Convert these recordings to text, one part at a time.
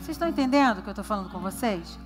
Vocês estão entendendo o que eu estou falando com vocês?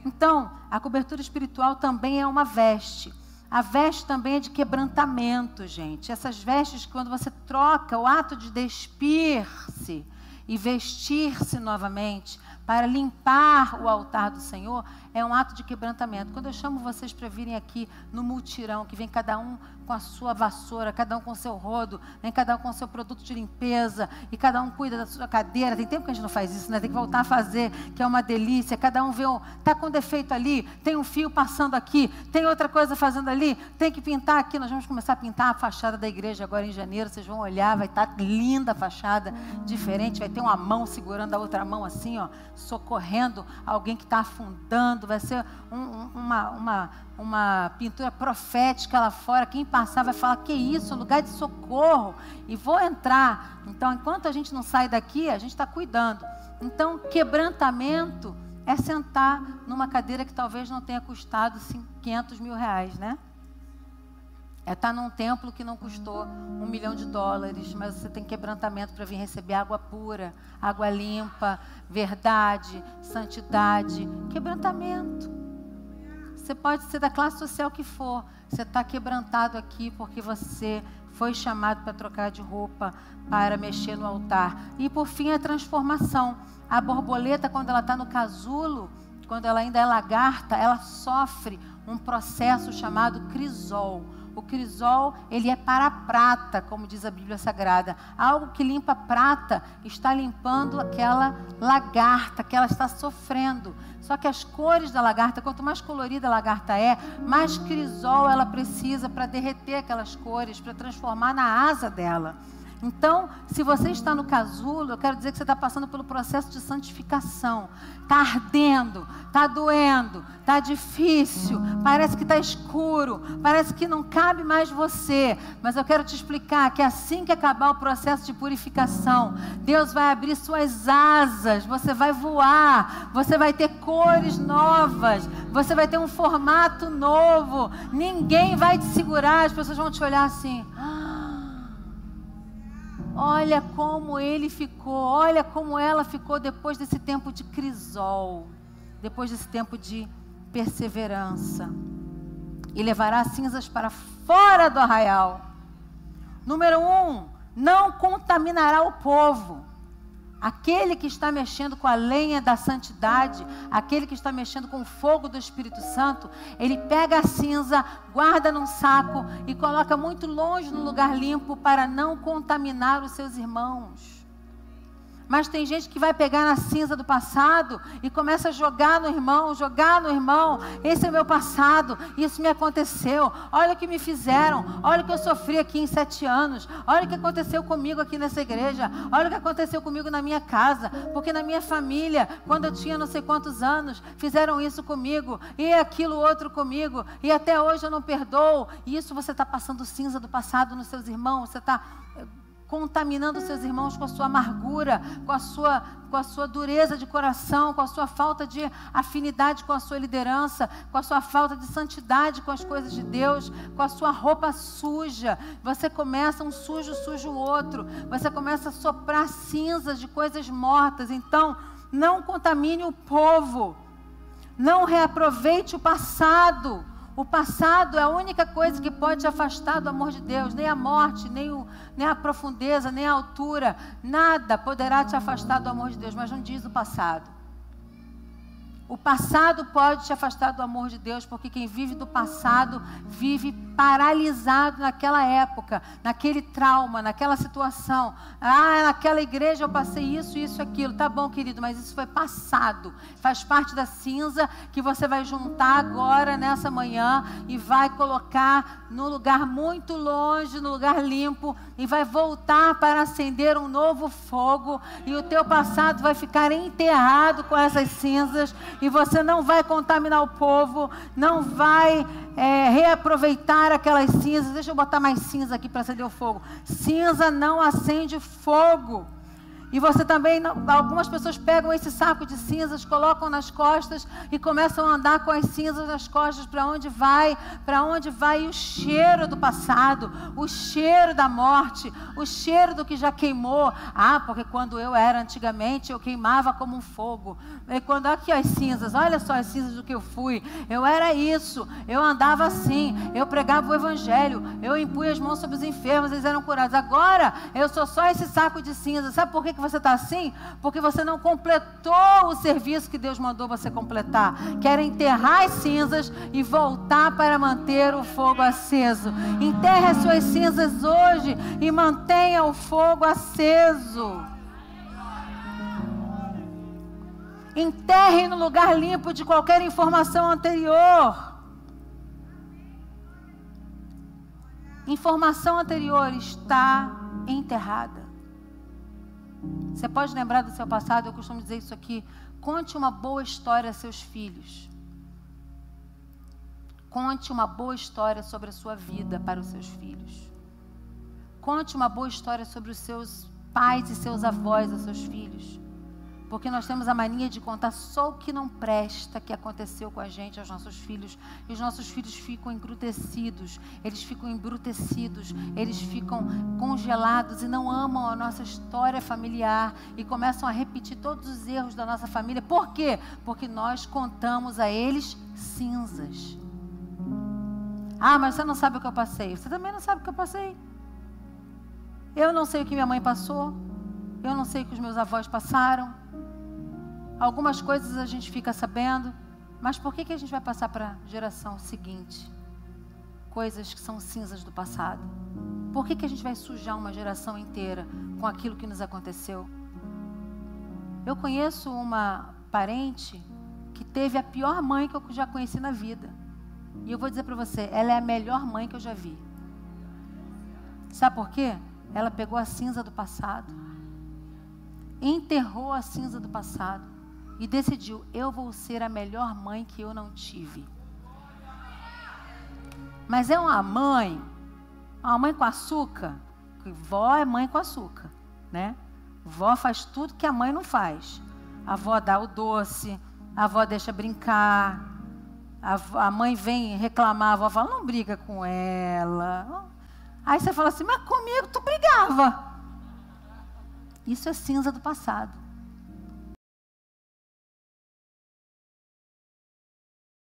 Então, a cobertura espiritual também é uma veste. A veste também é de quebrantamento, gente. Essas vestes, quando você troca o ato de despir-se e vestir-se novamente para limpar o altar do Senhor, é um ato de quebrantamento. Quando eu chamo vocês para virem aqui no multirão, que vem cada um com a sua vassoura, cada um com o seu rodo, vem cada um com o seu produto de limpeza, e cada um cuida da sua cadeira. Tem tempo que a gente não faz isso, né? Tem que voltar a fazer, que é uma delícia. Cada um vê, está com defeito ali, tem um fio passando aqui, tem outra coisa fazendo ali, tem que pintar aqui. Nós vamos começar a pintar a fachada da igreja agora em janeiro. Vocês vão olhar, vai estar linda a fachada, diferente. Vai ter uma mão segurando a outra mão assim, ó, socorrendo alguém que está afundando. Vai ser uma pintura profética lá fora. Quem passar vai falar, que isso, lugar de socorro. E vou entrar. Então, enquanto a gente não sai daqui, a gente está cuidando. Então, quebrantamento é sentar numa cadeira que talvez não tenha custado 500 mil reais, né? É estar num templo que não custou $1 milhão, mas você tem quebrantamento para vir receber água pura, água limpa, verdade, santidade, quebrantamento. Você pode ser da classe social que for, você está quebrantado aqui porque você foi chamado para trocar de roupa, para mexer no altar. E por fim a transformação. A borboleta, quando ela está no casulo, quando ela ainda é lagarta, ela sofre um processo chamado crisol. O crisol, ele é para a prata, como diz a Bíblia Sagrada. Algo que limpa a prata está limpando aquela lagarta que ela está sofrendo. Só que as cores da lagarta, quanto mais colorida a lagarta é, mais crisol ela precisa para derreter aquelas cores, para transformar na asa dela. Então, se você está no casulo, eu quero dizer que você está passando pelo processo de santificação. Está ardendo, está doendo, está difícil, parece que está escuro, parece que não cabe mais você. Mas eu quero te explicar que assim que acabar o processo de purificação, Deus vai abrir suas asas, você vai voar, você vai ter cores novas, você vai ter um formato novo. Ninguém vai te segurar, as pessoas vão te olhar assim... Olha como ele ficou, olha como ela ficou depois desse tempo de crisol, depois desse tempo de perseverança. E levará cinzas para fora do arraial. Número 1, não contaminará o povo. Aquele que está mexendo com a lenha da santidade, aquele que está mexendo com o fogo do Espírito Santo, ele pega a cinza, guarda num saco e coloca muito longe no lugar limpo para não contaminar os seus irmãos. Mas tem gente que vai pegar na cinza do passado e começa a jogar no irmão, esse é meu passado, isso me aconteceu, olha o que me fizeram, olha o que eu sofri aqui em 7 anos, olha o que aconteceu comigo aqui nessa igreja, olha o que aconteceu comigo na minha casa, porque na minha família, quando eu tinha não sei quantos anos, fizeram isso comigo, e aquilo outro comigo, e até hoje eu não perdoo. E isso você está passando cinza do passado nos seus irmãos, você está contaminando seus irmãos com a sua amargura, com a sua dureza de coração, com a sua falta de afinidade com a sua liderança, com a sua falta de santidade com as coisas de Deus, com a sua roupa suja. Você começa um sujo, suja o outro. Você começa a soprar cinzas de coisas mortas. Então, não contamine o povo. Não reaproveite o passado. O passado é a única coisa que pode te afastar do amor de Deus. Nem a morte, nem a profundeza, nem a altura. Nada poderá te afastar do amor de Deus, mas não diz o passado. O passado pode te afastar do amor de Deus, porque quem vive do passado vive paralisado naquela época, naquele trauma, naquela situação. Ah, naquela igreja eu passei isso, isso, aquilo. Tá bom, querido, mas isso foi passado. Faz parte da cinza que você vai juntar agora, nessa manhã, e vai colocar num lugar muito longe, num lugar limpo, e vai voltar para acender um novo fogo, e o teu passado vai ficar enterrado com essas cinzas, e você não vai contaminar o povo, não vai reaproveitar aquelas cinzas. Deixa eu botar mais cinza aqui para acender o fogo. Cinza não acende fogo. E você também, algumas pessoas pegam esse saco de cinzas, colocam nas costas e começam a andar com as cinzas nas costas. Para onde vai? Para onde vai? E o cheiro do passado, o cheiro da morte, o cheiro do que já queimou. Ah, porque quando eu era antigamente, eu queimava como um fogo. E quando aqui as cinzas, olha só as cinzas do que eu fui. Eu era isso, eu andava assim, eu pregava o evangelho, eu impunha as mãos sobre os enfermos, eles eram curados. Agora, eu sou só esse saco de cinzas. Sabe por que você está assim? Porque você não completou o serviço que Deus mandou você completar. Quer enterrar as cinzas e voltar para manter o fogo aceso. Enterre as suas cinzas hoje e mantenha o fogo aceso. Enterre no lugar limpo de qualquer informação anterior. Informação anterior está enterrada. Você pode lembrar do seu passado, eu costumo dizer isso aqui. Conte uma boa história a seus filhos. Conte uma boa história sobre a sua vida para os seus filhos. Conte uma boa história sobre os seus pais e seus avós aos seus filhos. Porque nós temos a mania de contar só o que não presta, que aconteceu com a gente, aos nossos filhos. E os nossos filhos ficam engrutecidos, eles ficam embrutecidos, eles ficam congelados e não amam a nossa história familiar. E começam a repetir todos os erros da nossa família. Por quê? Porque nós contamos a eles cinzas. Ah, mas você não sabe o que eu passei. Você também não sabe o que eu passei. Eu não sei o que minha mãe passou. Eu não sei o que os meus avós passaram. Algumas coisas a gente fica sabendo, mas por que a gente vai passar para a geração seguinte? Coisas que são cinzas do passado. Por que a gente vai sujar uma geração inteira com aquilo que nos aconteceu? Eu conheço uma parente que teve a pior mãe que eu já conheci na vida. E eu vou dizer para você, ela é a melhor mãe que eu já vi. Sabe por quê? Ela pegou a cinza do passado, enterrou a cinza do passado e decidiu, eu vou ser a melhor mãe que eu não tive. Mas é uma mãe com açúcar, que vó é mãe com açúcar, né? Vó faz tudo que a mãe não faz. A avó dá o doce, a avó deixa brincar, a mãe vem reclamar, a avó fala, não briga com ela. Aí você fala assim, mas comigo tu brigava. Isso é cinza do passado.